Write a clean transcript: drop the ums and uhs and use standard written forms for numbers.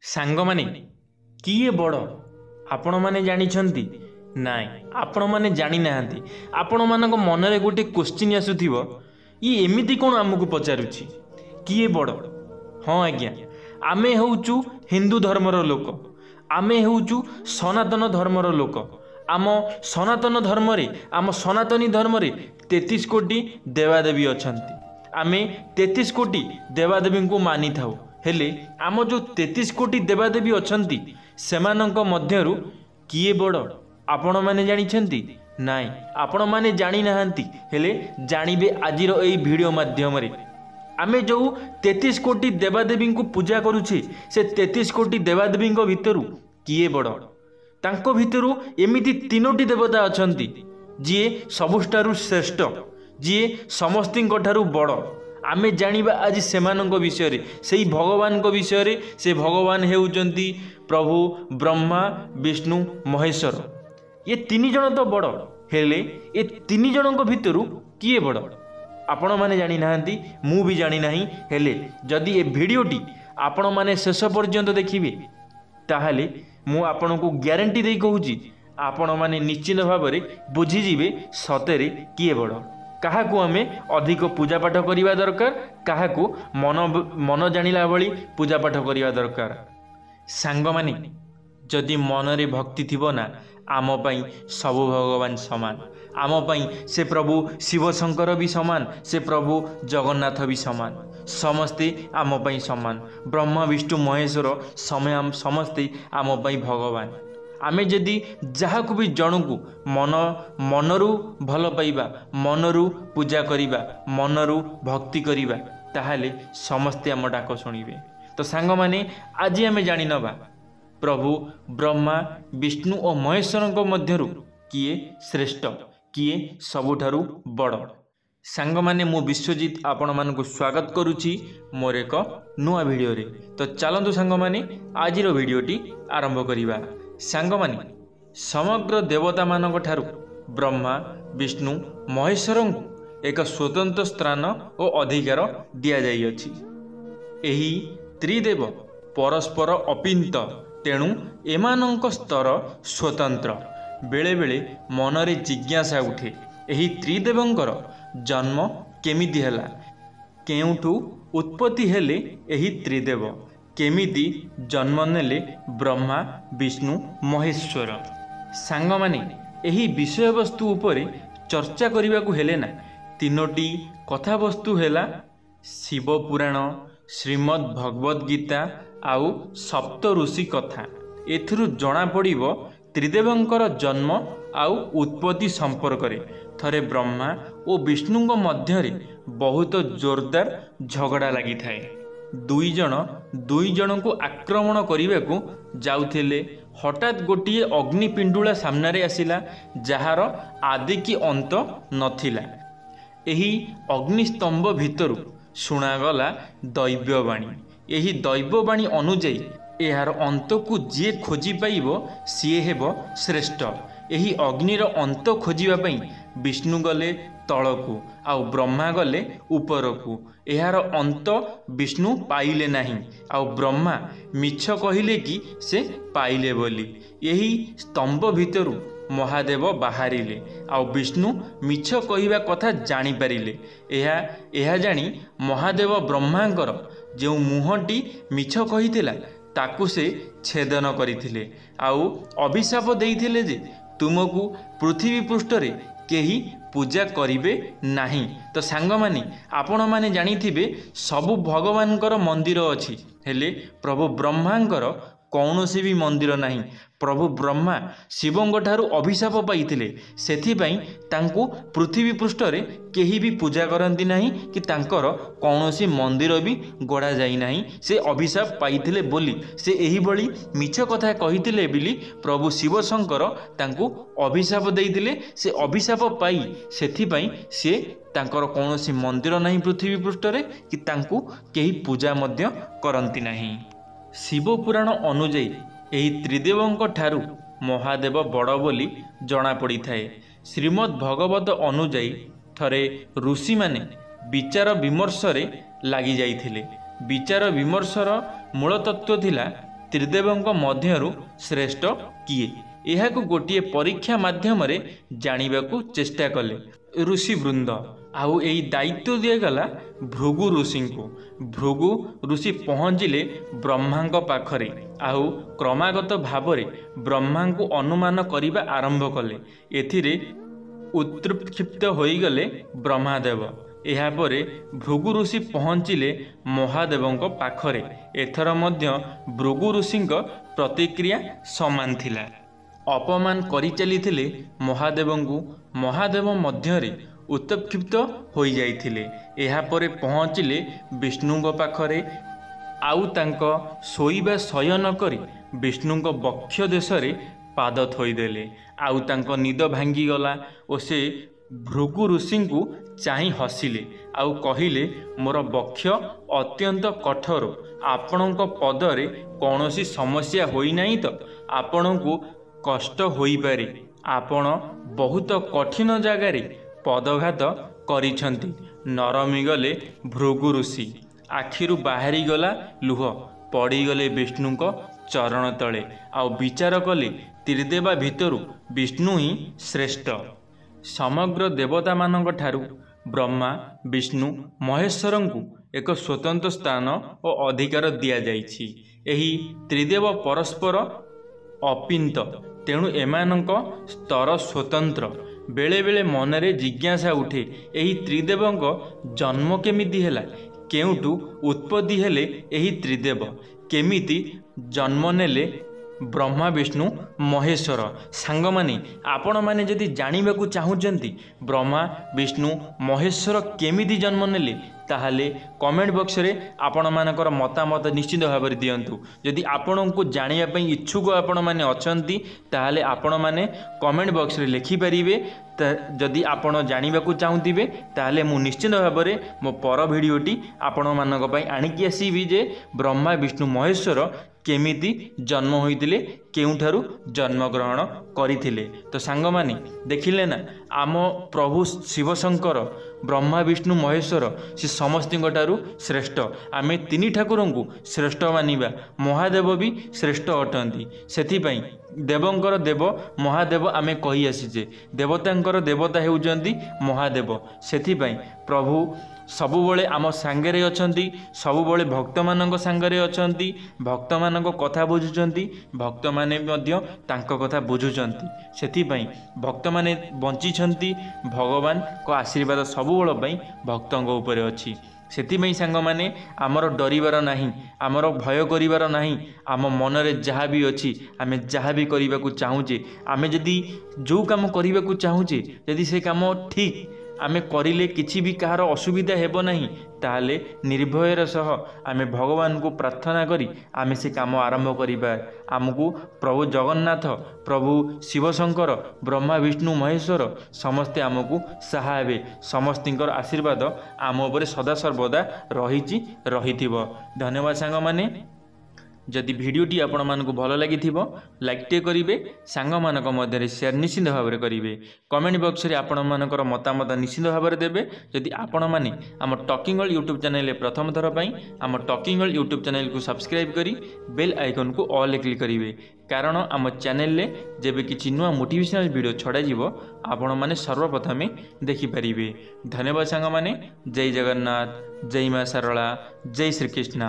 सांगमाने किए बड़ आपण माने जानिछंती नाई आपण माने जानी नाहंती। आपण मानक मन रे गोटे क्वेश्चन आसुथिबो ये एमिति कोन हमकु पचारुछि किए बड़। हाँ आज्ञा आमे होउचु हिंदू धर्मर लोक, आमे होउचु सनातन धर्मर लोक। आम सनातन धर्म रे आम सनातनी धर्म रे 33 कोटी देवादेवी अछंती। आमे 33 कोटी देवादेवी को मानि थाउ। हेले आम जो 33 कोटी देवादेवी अछंती सेमानंक मध्यरु किए बड़ आपण माने जानिछंती नाई आपण माने जानी नाहंती। हेले जानिबे आजिर एई वीडियो माध्यम रे। आमे जो 33 कोटी देवादेवी को पूजा करूछे से 33 कोटी देवादेवी भितरु किए बड़। तांको भितरु एमिति 3टी देवता अछंती जी सबुठारु श्रेष्ठ, जी समस्तिंको ठारु बड़। आमे जानिबा आज सेमानंक विषय रे, सेई भगवान को विषय रे। से भगवान हेउचंती प्रभु ब्रह्मा विष्णु महेश्वर। ये 3 जण तो बड़, हेले ये 3 जनक भितरु किए बड़ आपण माने जानी नाहंती, मु भी जानी नाही। हेले जदि ए वीडियोटी आपण माने शेष पर्यंत देखिबे ताहाले मु आपण को ग्यारंटी दे कहूची आपण माने निश्चित भाव में बुझीजिबे सतेरे किए बड़। काहाकू आमे अधिक पूजा पाठ करिवा दरकार, काहाकू मन जानिला भली पूजा पाठ करिवा दरकार। सांग माने जदि मन रे भक्ति थिबो ना आम पई सब भगवान समान। आम पई से प्रभु शिव शंकर भी समान, से प्रभु जगन्नाथ भी समान। समस्ते आम पई समान। ब्रह्मा विष्णु महेश्वर समस्ते आम पई भगवान। आमे जदि जहाकू भी जणकू मनरू भल पाइबा, मनरू पूजा करिबा, मनरू भक्ति करिबा ताहाले समस्ते आम डाक शुणिबे। तो सांग माने आज आमे जानि नबा प्रभु ब्रह्मा विष्णु और महेश्वर मध्यरु किए श्रेष्ठ, किए सबुठारु बड़। सांग माने मु विश्वजीत आपण मानकु स्वागत करुछि मोर एक नुआ वीडियो रे। तो चलंतु सांग माने आजिरो वीडियोटी आरंभ करिबा। सांग माने समग्र देवता मानक ठारु ब्रह्मा विष्णु महेश्वर को एक स्वतंत्र स्थान और अधिकार दिया जाई अछि। एही त्रिदेव परस्पर अपिंत, तेणु एमानंक स्तर स्वतंत्र। बेले बेले मनरे जिज्ञासा उठे एही त्रिदेवंकर जन्म केमिति हैला, केउठु उत्पत्ति हेले एही त्रिदेव, केमिति जन्म नेले ब्रह्मा विष्णु महेश्वर। सांग माने एही विषय वस्तु उपरे चर्चा करिबा को हेले ना 3टी कथा वस्तु हेला शिव पुराण, श्रीमद् भगवद गीता आउ सप्त ऋषि कथा। एथिरु जना पड़िबो त्रिदेवंकर जन्म आउ उत्पत्ति संपर्क रे। थरे ब्रह्मा और विष्णु मध्य रे बहुत जोरदार झगड़ा लगी थाए। दुई जन को आक्रमण करने को जाउथिले। हठात गोटे अग्निपिंडुला सामने आसिला जार आदि की अंत नथिला। एही अग्निस्तंभ भितरु शुणागला दैव्यवाणी। एही दैव्यवाणी अनुଯାयी यार अंत को जी खोजी पाइबो सीए हेबो श्रेष्ठ। एही अग्निर अंत खोजिबा पई विष्णु गले तळकू आउ ब्रह्मा गले उपरकू। यार अंत विष्णु पाइले नहीं आउ ब्रह्मा मिछ कहिले कि से पाइले बोली। यही स्तंभ भितरु महादेव बाहरिले आउ विष्णु मिछ कहिबा कथा जानी पारिले। एहा जानी महादेव ब्रह्मांकर जो मुहटी मिछ कहिथिला ताकू से छेदन करिथिले आउ अभिशाप देइथिले जे तुमको पृथ्वी पृष्ठ रे केही पूजा करिवे नाही। तो सांग माने आपण माने जानिथिबे सबु भगवानकर मंदिर अछि, हेले प्रभु ब्रह्मांकर कौनसी भी मंदिर नहीं। प्रभु ब्रह्मा शिवंग ठारु अभिशाप पाइथिले, सेथिपई तांकु पृथ्वी पृष्ठ रे केही भी पूजा करंती नहीं कि तांकर कौनसी मंदिर भी गड़ा जाई नहीं। से अभिशाप पाइथिले बोली से एही बळी मिछ कथा कहिथिले बिली प्रभु शिव शंकर तांकु अभिशाप देइथिले। से अभिशाप पाई सेथिपई से तांकर कौनसी मंदिर नहीं पृथ्वी पृष्ठ रे कि तांकु केही पूजा मध्य करंती नहीं। शिव पुराण अनुଯାयी एही त्रिदेवंक ठारु महादेव बड़ बोली जना पड़ी थाए। श्रीमद् भगवत अनुଯାयी थरे ऋषि माने विचार विमर्श रे लागी जाइथिले। विचार विमर्शर मूल तत्व थिला त्रिदेवଙ୍କ ମଧ୍ୟରୁ ଶ୍ରେଷ୍ଠ କିଏ ଏହାକୁ ଗୋଟିଏ ପରୀକ୍ଷା ମାଧ୍ୟମରେ ଜାଣିବାକୁ ଚେଷ୍ଟା କଲେ ଋଷିବୃନ୍ଦ। ଆଉ ଏହି ଦାୟିତ୍ୱ ଦିଆଗଲା ଭୃଗୁ ଋଷିଙ୍କୁ। ଭୃଗୁ ଋଷି ପହଞ୍ଚିଲେ ବ୍ରହ୍ମାଙ୍କ ପାଖରେ ଆଉ କ୍ରମାଗତ ଭାବରେ ବ୍ରହ୍ମାଙ୍କୁ ଅନୁମାନ କରିବା ଆରମ୍ଭ କଲେ। ଏଥିରେ ଉତ୍କ୍ଷିପ୍ତ ହୋଇଗଲେ ବ୍ରହ୍ମାଦେବ। ଏହାପରେ ଭୃଗୁ ଋଷି ପହଞ୍ଚିଲେ ମହାଦେବଙ୍କ ପାଖରେ। ଏଥର ମଧ୍ୟ ଭୃଗୁ ଋଷିଙ୍କ ପ୍ରତିକ୍ରିୟା ସମାନ ଥିଲା। ଅପମାନ କରିଚାଲିଥିଲେ ମହାଦେବଙ୍କୁ। ମହାଦେବ ମଧ୍ୟରେ ଉତ୍କ୍ଷିପ୍ତ ହୋଇଯାଇଥିଲେ। ଏହାପରେ ପହଞ୍ଚିଲେ ବିଷ୍ଣୁଙ୍କ ପାଖରେ ଆଉ ତାଙ୍କ ଶୋଇବା ଶୟନ କରି ବିଷ୍ଣୁଙ୍କ ବକ୍ଷ ଦେଶରେ ପାଦ ଥୋଇଦେଲେ। ଆଉ ତାଙ୍କ ନିଦ ଭାଙ୍ଗିଗଲା ଓ ସେ ଭୃଗୁ ଋଷିଙ୍କୁ ଚାହିଁ ହସିଲେ ଆଉ କହିଲେ, ମୋର ବକ୍ଷ ଅତ୍ୟନ୍ତ କଠୋର। ଆପଣଙ୍କ ପଦରେ କୌଣସି ସମସ୍ୟା ହୋଇନାହିଁ ତ? ଆପଣଙ୍କୁ କଷ୍ଟ ହୋଇପାରେ। ଆପଣ ବହୁତ କଠିନ ଜାଗାରେ ପଦଘାତ କରିଛନ୍ତି। ନରମିଗଲେ ଭୃଗୁ ଋଷି। ଆଖିରୁ ବାହାରିଗଲା ଲୁହ। ପଡ଼ିଗଲେ ବିଷ୍ଣୁଙ୍କ ଚରଣ ତଳେ ଆଉ ବିଚାର କଲେ ତ୍ରିଦେବା ଭିତରୁ ବିଷ୍ଣୁ ହିଁ ଶ୍ରେଷ୍ଠ। ସମଗ୍ର ଦେବତାମାନଙ୍କ ଠାରୁ ବ୍ରହ୍ମା, ବିଷ୍ଣୁ, ମହେଶ୍ୱରଙ୍କୁ ଏକ ସ୍ୱତନ୍ତ୍ର ସ୍ଥାନ ଓ ଅଧିକାର ଦିଆଯାଇଛି। ଏହି ତ୍ରିଦେବ ପରସ୍ପର ଅପିନ୍ତ, ତେଣୁ ଏମାନଙ୍କ ସ୍ତର ସ୍ୱତନ୍ତ୍ର। ବେଳେବେଳେ ମନରେ ଜିଜ୍ଞାସା ଉଠେ, ଏହି ତ୍ରିଦେବଙ୍କ ଜନ୍ମ କେମିତି ହେଲା? କେଉଁଠୁ ଉତ୍ପତ୍ତି ହେଲେ ଏହି ତ୍ରିଦେବ? କେମିତି ଜନ୍ମ ନେଲେ ବ୍ରହ୍ମା, ବିଷ୍ଣୁ, ମହେଶ୍ୱର? ସାଙ୍ଗମାନେ, ଆପଣମାନେ ଯଦି ଜାଣିବାକୁ ଚାହୁଁଛନ୍ତି ବ୍ରହ୍ମା, ବିଷ୍ଣୁ, ମହେଶ୍ୱର କେମିତି ଜନ୍ମ ନେଲେ, ତାହେଲେ କମେଣ୍ଟ ବକ୍ସରେ ଆପଣମାନଙ୍କର ମତାମତ ନିଶ୍ଚିତ ଭାବରେ ଦିଅନ୍ତୁ। ଯଦି ଆପଣଙ୍କୁ ଜାଣିବା ପାଇଁ ଇଚ୍ଛୁକ ଆପଣମାନେ ଅଛନ୍ତି, ତାହେଲେ ଆପଣମାନେ କମେଣ୍ଟ ବକ୍ସରେ ଲେଖିପାରିବେ। ଯଦି ଆପଣ ଜାଣିବାକୁ ଚାହୁଁଥିବେ, ତାହେଲେ ମୁଁ ନିଶ୍ଚିତ ଭାବରେ ମୋ ପର ଭିଡ଼ିଓଟି ଆପଣମାନଙ୍କ ପାଇଁ ଆଣିକି ଆସିବି ଯେ ବ୍ରହ୍ମା, ବିଷ୍ଣୁ, ମହେଶ୍ୱର କେମିତି ଜନ୍ମ ହୋଇଥିଲେ, କେଉଁଠାରୁ ଜନ୍ମଗ୍ରହଣ କରିଥିଲେ। ତ ସାଙ୍ଗମାନେ ଦେଖିଲେ ନା, ଆମ ପ୍ରଭୁ ଶିବଶଙ୍କର ବ୍ରହ୍ମା, ବିଷ୍ଣୁ, ମହେଶ୍ୱର ସେ ସମସ୍ତଙ୍କ ଠାରୁ ଶ୍ରେଷ୍ଠ। ଆମେ ତିନି ଠାକୁରଙ୍କୁ ଶ୍ରେଷ୍ଠ ମାନିବା। ମହାଦେବ ବି ଶ୍ରେଷ୍ଠ ଅଟନ୍ତି। ସେଥିପାଇଁ ଦେବଙ୍କର ଦେବ ମହାଦେବ ଆମେ କହି ଆସିଛେ। ଦେବତାଙ୍କର ଦେବତା ହେଉଛନ୍ତି ମହାଦେବ। ସେଥିପାଇଁ ପ୍ରଭୁ ସବୁବେଳେ ଆମ ସାଙ୍ଗରେ ଅଛନ୍ତି, ସବୁବେଳେ ଭକ୍ତମାନଙ୍କ ସାଙ୍ଗରେ ଅଛନ୍ତି। ଭକ୍ତମାନଙ୍କ କଥା ବୁଝୁଛନ୍ତି, ଭକ୍ତମାନେ ମଧ୍ୟ ତାଙ୍କ କଥା ବୁଝୁଛନ୍ତି। ସେଥିପାଇଁ ଭକ୍ତମାନେ ବଞ୍ଚିଛନ୍ତି। ଭଗବାନଙ୍କ ଆଶୀର୍ବାଦ ସବୁବେଳ ପାଇଁ ଭକ୍ତଙ୍କ ଉପରେ ଅଛି। ସେଥିପାଇଁ ସାଙ୍ଗମାନେ ଆମର ଡରିବାର ନାହିଁ, ଆମର ଭୟ କରିବାର ନାହିଁ। ଆମ ମନରେ ଯାହା ବି ଅଛି, ଆମେ ଯାହା ବି କରିବାକୁ ଚାହୁଁଛେ, ଆମେ ଯଦି ଯେଉଁ କାମ କରିବାକୁ ଚାହୁଁଛେ, ଯଦି ସେ କାମ ଠିକ୍ ଆମେ କରିଲେ କିଛି ବି କାହାର ଅସୁବିଧା ହେବ ନାହିଁ, ତାହେଲେ ନିର୍ଭୟର ସହ ଆମେ ଭଗବାନଙ୍କୁ ପ୍ରାର୍ଥନା କରି ଆମେ ସେ କାମ ଆରମ୍ଭ କରିବା। ଆମକୁ ପ୍ରଭୁ ଜଗନ୍ନାଥ, ପ୍ରଭୁ ଶିବଶଙ୍କର, ବ୍ରହ୍ମା, ବିଷ୍ଣୁ, ମହେଶ୍ୱର ସମସ୍ତେ ଆମକୁ ସାହା ହେବେ। ସମସ୍ତଙ୍କର ଆଶୀର୍ବାଦ ଆମ ଉପରେ ସଦାସର୍ବଦା ରହିଥିବ। ଧନ୍ୟବାଦ ସାଙ୍ଗମାନେ। ଯଦି ଭିଡ଼ିଓଟି ଆପଣମାନଙ୍କୁ ଭଲ ଲାଗିଥିବ, ଲାଇକ୍ଟିଏ କରିବେ, ସାଙ୍ଗମାନଙ୍କ ମଧ୍ୟରେ ସେୟାର ନିଶ୍ଚିତ ଭାବରେ କରିବେ। କମେଣ୍ଟ ବକ୍ସରେ ଆପଣମାନଙ୍କର ମତାମତ ନିଶ୍ଚିତ ଭାବରେ ଦେବେ। ଯଦି ଆପଣମାନେ ଆମ ଟକିଂ ୱାର୍ଲ୍ଡ ୟୁଟ୍ୟୁବ୍ ଚ୍ୟାନେଲରେ ପ୍ରଥମ ଥର ପାଇଁ ଆମ ଟକିଂ ୱାର୍ଲ୍ଡ ୟୁଟ୍ୟୁବ୍ ଚ୍ୟାନେଲକୁ ସବସ୍କ୍ରାଇବ୍ କରି ବେଲ୍ ଆଇକନ୍କୁ ଅଲ୍ରେ କ୍ଲିକ୍ କରିବେ। କାରଣ ଆମ ଚ୍ୟାନେଲରେ ଯେବେ କିଛି ନୂଆ ମୋଟିଭେସନାଲ୍ ଭିଡ଼ିଓ ଛଡ଼ାଯିବ, ଆପଣମାନେ ସର୍ବପ୍ରଥମେ ଦେଖିପାରିବେ। ଧନ୍ୟବାଦ ସାଙ୍ଗମାନେ। ଜୟ ଜଗନ୍ନାଥ, ଜୟ ମା ଶାରଳା, ଜୟ ଶ୍ରୀକୃଷ୍ଣ।